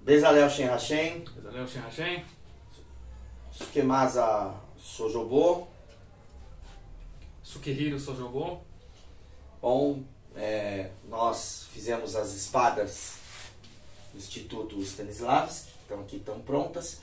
Bezalel Shenhashen, Bezalel Shenhashen, Sukemasa Sojobo. Sukehiro Sojobo. Bom, nós fizemos as espadas do Instituto Stanislavski, então aqui estão prontas.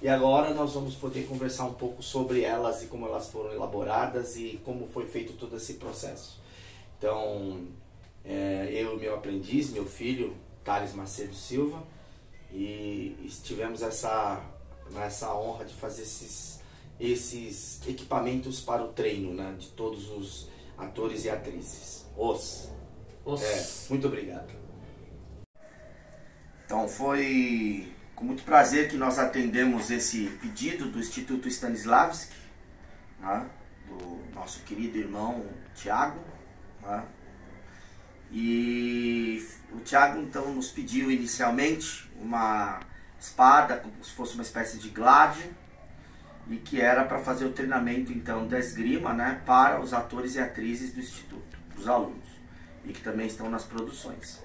E agora nós vamos poder conversar um pouco sobre elas e como elas foram elaboradas e como foi feito todo esse processo. Então, eu e meu aprendiz, meu filho, Thales Macedo Silva, e tivemos essa honra de fazer esses equipamentos para o treino, né, de todos os atores e atrizes. Muito obrigado. Então foi com muito prazer que nós atendemos esse pedido do Instituto Stanislavski, né, do nosso querido irmão Tiago, né, e o Tiago então nos pediu inicialmente uma espada, como se fosse uma espécie de gládio, e que era para fazer o treinamento então da esgrima, né, para os atores e atrizes do Instituto, os alunos, e que também estão nas produções.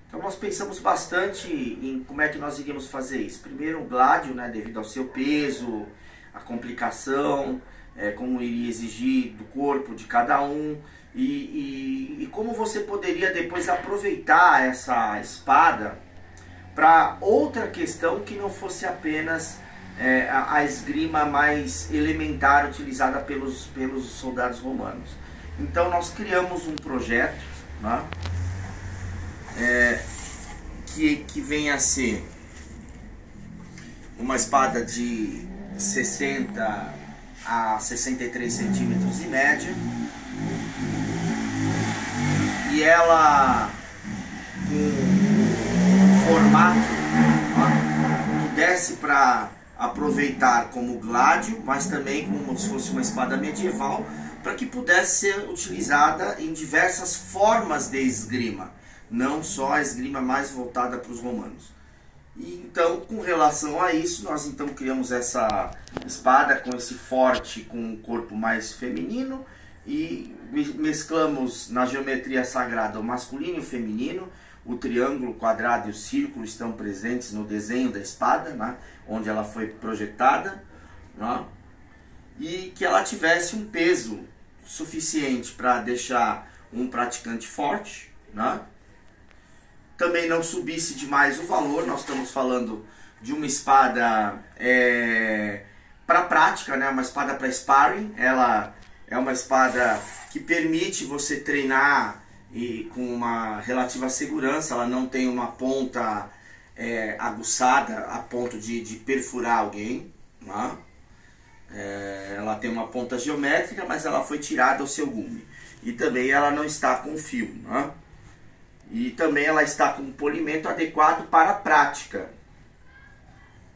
Então nós pensamos bastante em como é que nós iríamos fazer isso. Primeiro o gládio, né, devido ao seu peso, a complicação, como iria exigir do corpo de cada um, e como você poderia depois aproveitar essa espada para outra questão que não fosse apenas a esgrima mais elementar utilizada pelos soldados romanos. Então nós criamos um projeto, né, que vem a ser uma espada de 60 a 63 centímetros em média, e ela com formato, né, que desce para aproveitar como gládio, mas também como se fosse uma espada medieval, para que pudesse ser utilizada em diversas formas de esgrima, não só a esgrima mais voltada para os romanos. E então, com relação a isso, nós então criamos essa espada com esse forte, com um corpo mais feminino, e mesclamos na geometria sagrada o masculino e o feminino. O triângulo, o quadrado e o círculo estão presentes no desenho da espada, né, onde ela foi projetada, né, e que ela tivesse um peso suficiente para deixar um praticante forte, né, também não subisse demais o valor. Nós estamos falando de uma espada para prática, né? Uma espada para sparring. Ela é uma espada que permite você treinar e com uma relativa segurança. Ela não tem uma ponta aguçada a ponto de perfurar alguém, né? Ela tem uma ponta geométrica, mas ela foi tirada o seu gume. E também ela não está com fio, né? E também ela está com um polimento adequado para a prática.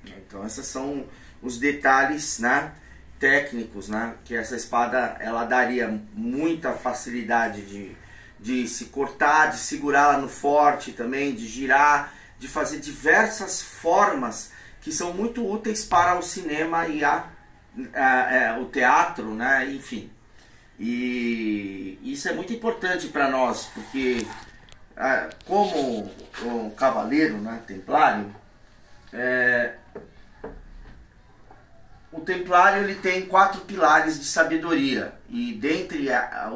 Então esses são os detalhes, né, técnicos, né, que essa espada ela daria muita facilidade de se cortar, de segurá-la no forte também, de girar, de fazer diversas formas que são muito úteis para o cinema e o teatro, né, enfim. E isso é muito importante para nós, porque como um cavaleiro, né, templário, o templário ele tem 4 pilares de sabedoria, e dentre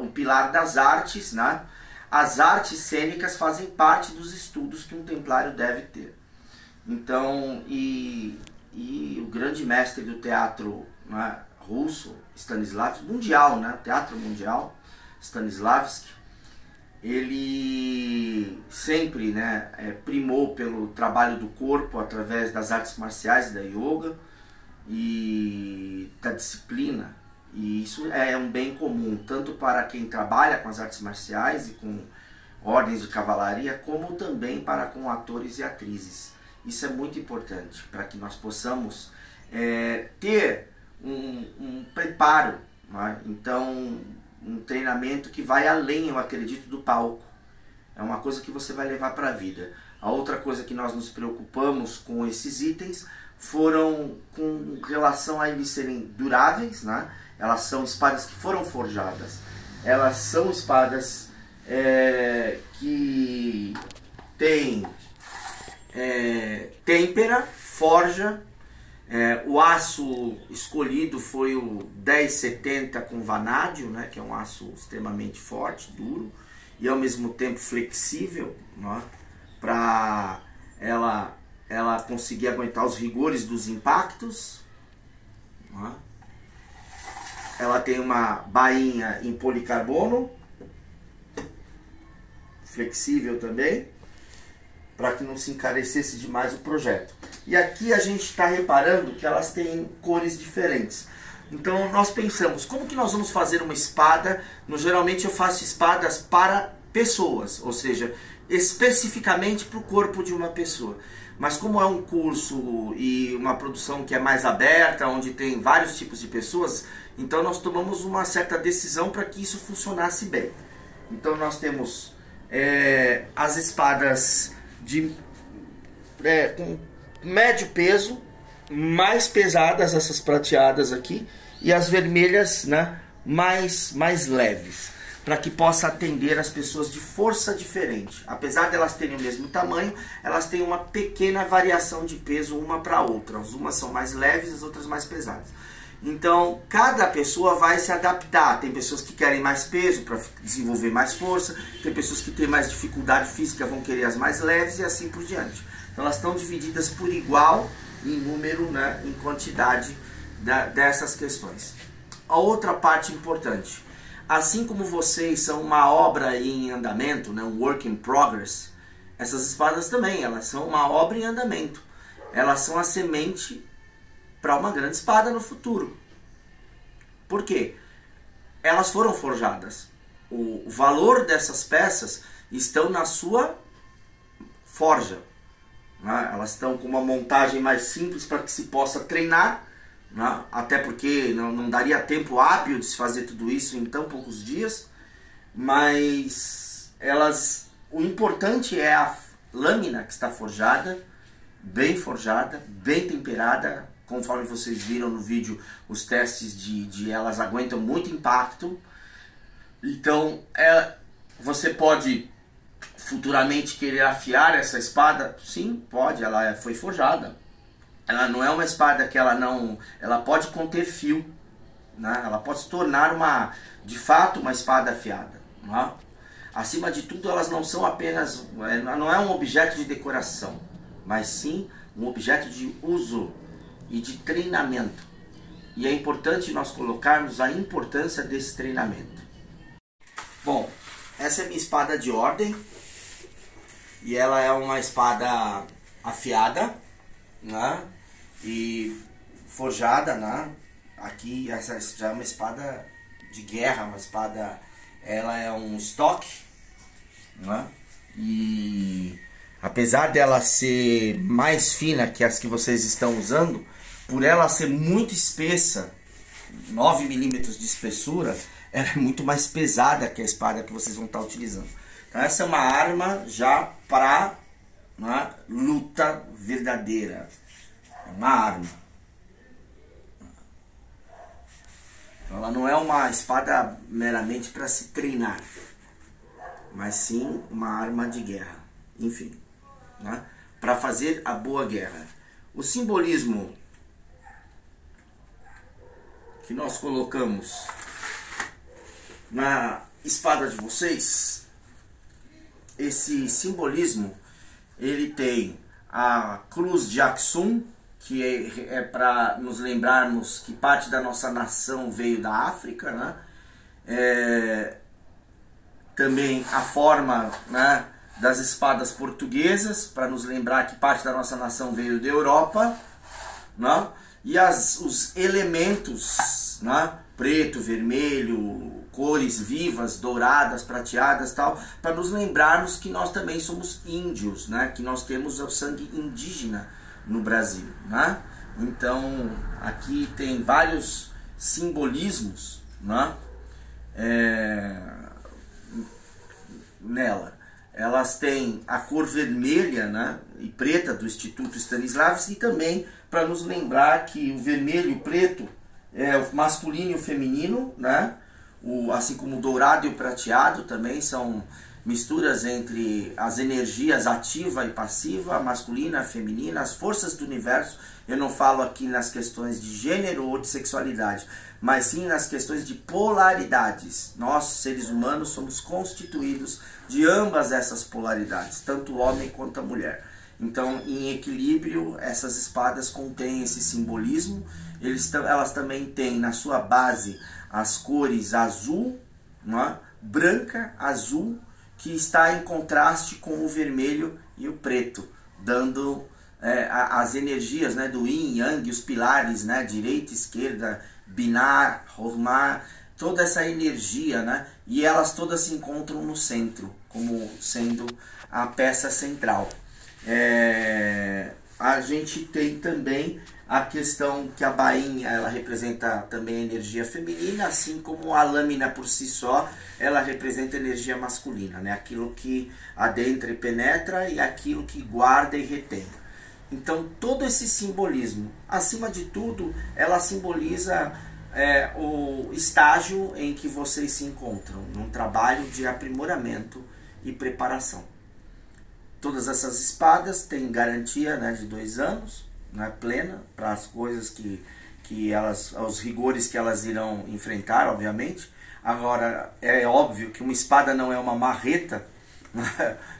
o pilar das artes, né, as artes cênicas fazem parte dos estudos que um templário deve ter. Então, e o grande mestre do teatro, né, russo, Stanislavski, mundial, né, teatro mundial, Stanislavski, ele sempre, né, primou pelo trabalho do corpo através das artes marciais, da yoga e da disciplina. E isso é um bem comum, tanto para quem trabalha com as artes marciais e com ordens de cavalaria, como também para com atores e atrizes. Isso é muito importante para que nós possamos ter um preparo, né? Então um treinamento que vai além, eu acredito, do palco. É uma coisa que você vai levar para a vida. A outra coisa que nós nos preocupamos com esses itens foram com relação a eles serem duráveis, né? Elas são espadas que foram forjadas. Elas são espadas que têm têmpera, forja. O aço escolhido foi o 1070 com vanádio, né? Que é um aço extremamente forte, duro e ao mesmo tempo flexível, né? Para ela conseguir aguentar os rigores dos impactos, né? Ela tem uma bainha em policarbono, flexível também, para que não se encarecesse demais o projeto. E aqui a gente está reparando que elas têm cores diferentes. Então nós pensamos, como que nós vamos fazer uma espada? Geralmente eu faço espadas para pessoas, ou seja, especificamente para o corpo de uma pessoa. Mas como é um curso e uma produção que é mais aberta, onde tem vários tipos de pessoas, então nós tomamos uma certa decisão para que isso funcionasse bem. Então nós temos as espadas com médio peso, mais pesadas, essas prateadas aqui, e as vermelhas, né, mais leves, para que possa atender as pessoas de força diferente. Apesar de elas terem o mesmo tamanho, elas têm uma pequena variação de peso uma para outra. Umas são mais leves, as outras mais pesadas. Então, cada pessoa vai se adaptar. Tem pessoas que querem mais peso para desenvolver mais força, tem pessoas que têm mais dificuldade física, vão querer as mais leves e assim por diante. Então, elas estão divididas por igual em número, né, em quantidade dessas questões. A outra parte importante, assim como vocês são uma obra em andamento, né, um work in progress, essas espadas também, elas são uma obra em andamento. Elas são a semente para uma grande espada no futuro. Por quê? Elas foram forjadas. O valor dessas peças estão na sua forja, né? Elas estão com uma montagem mais simples para que se possa treinar, né? Até porque não daria tempo hábil de se fazer tudo isso em tão poucos dias. Mas o importante é a lâmina que está forjada, bem temperada. Conforme vocês viram no vídeo, os testes de elas aguentam muito impacto. Então, você pode futuramente querer afiar essa espada? Sim, pode, ela foi forjada. Ela não é uma espada que ela pode conter fio, né? Ela pode se tornar de fato uma espada afiada, né? Acima de tudo, elas não são apenas, não é um objeto de decoração, mas sim um objeto de uso e de treinamento. E é importante nós colocarmos a importância desse treinamento. Bom, essa é a minha espada de ordem. E ela é uma espada afiada, né? E forjada, né? Aqui essa já é uma espada de guerra, uma espada, ela é um stock, né? E apesar dela ser mais fina que as que vocês estão usando, por ela ser muito espessa, 9 milímetros de espessura, ela é muito mais pesada que a espada que vocês vão estar utilizando. Então essa é uma arma já para uma luta verdadeira. É uma arma. Então ela não é uma espada meramente para se treinar, mas sim uma arma de guerra. Enfim, né? Para fazer a boa guerra. O simbolismo que nós colocamos na espada de vocês, esse simbolismo, ele tem a cruz de Aksum, que é para nos lembrarmos que parte da nossa nação veio da África, né? Também a forma, né, das espadas portuguesas, para nos lembrar que parte da nossa nação veio da Europa, né? E os elementos, né, preto, vermelho, cores vivas, douradas, prateadas, tal, para nos lembrarmos que nós também somos índios, né? Que nós temos o sangue indígena no Brasil, né? Então aqui tem vários simbolismos, né? Nela. Elas têm a cor vermelha, né, e preta do Instituto Stanislavski, e também para nos lembrar que o vermelho e o preto é o masculino e o feminino, né? Assim como o dourado e o prateado também são misturas entre as energias ativa e passiva, masculina, feminina, as forças do universo. Eu não falo aqui nas questões de gênero ou de sexualidade, mas sim nas questões de polaridades. Nós, seres humanos, somos constituídos de ambas essas polaridades, tanto o homem quanto a mulher. Então, em equilíbrio, essas espadas contêm esse simbolismo. Elas também têm na sua base as cores azul, né, branca, azul, que está em contraste com o vermelho e o preto, dando as energias, né, do yin, yang, os pilares, né, direita, esquerda, binar, hormar, toda essa energia, né, e elas todas se encontram no centro, como sendo a peça central. A gente tem também a questão que a bainha, ela representa também a energia feminina, assim como a lâmina por si só, ela representa a energia masculina, né? Aquilo que adentra e penetra e aquilo que guarda e retém. Então todo esse simbolismo, acima de tudo, ela simboliza o estágio em que vocês se encontram, num trabalho de aprimoramento e preparação. Todas essas espadas têm garantia, né, de 2 anos, né, plena, para as coisas os rigores que elas irão enfrentar, obviamente. Agora, é óbvio que uma espada não é uma marreta.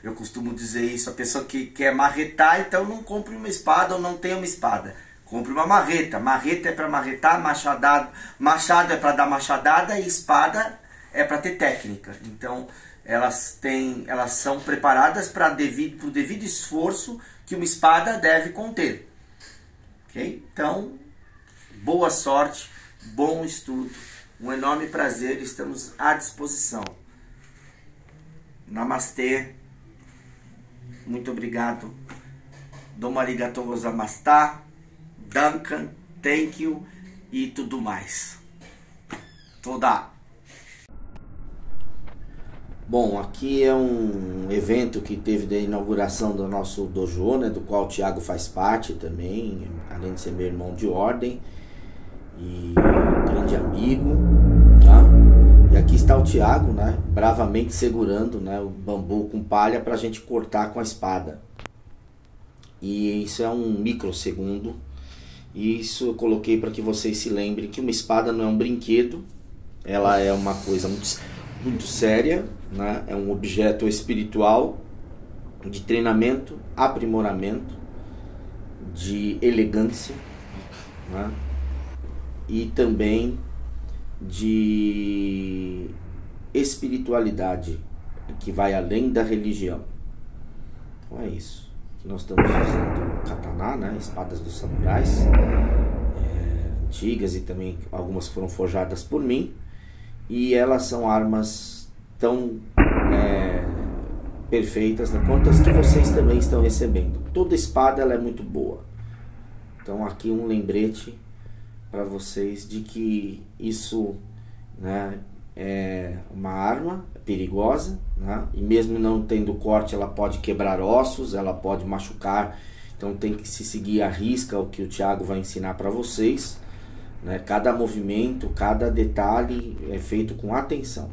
Eu costumo dizer isso, a pessoa que quer marretar, então não compre uma espada ou não tenha uma espada. Compre uma marreta. Marreta é para marretar, machado é para dar machadada e espada é para ter técnica. Então, elas são preparadas para o devido esforço que uma espada deve conter. Ok? Então, boa sorte, bom estudo, um enorme prazer, estamos à disposição. Namastê, muito obrigado. Domo arigatou gozaimasu, Duncan, thank you e tudo mais. Toda. Bom, aqui é um evento que teve da inauguração do nosso dojo, né, do qual o Thiago faz parte também, além de ser meu irmão de ordem e grande amigo, tá? E aqui está o Thiago, né, bravamente segurando, né, o bambu com palha para a gente cortar com a espada. E isso é um microsegundo. E isso eu coloquei para que vocês se lembrem que uma espada não é um brinquedo, ela é uma coisa muito séria, né? É um objeto espiritual de treinamento, aprimoramento, de elegância, né? E também de espiritualidade que vai além da religião. Então é isso. Aqui nós estamos usando katana, né? Espadas dos samurais, antigas, e também algumas foram forjadas por mim. E elas são armas tão perfeitas, né, quanto as que vocês também estão recebendo. Toda espada ela é muito boa. Então aqui um lembrete para vocês de que isso, né, é uma arma perigosa, né, e mesmo não tendo corte ela pode quebrar ossos, ela pode machucar. Então tem que se seguir à risca o que o Thiago vai ensinar para vocês. Né? Cada movimento, cada detalhe é feito com atenção.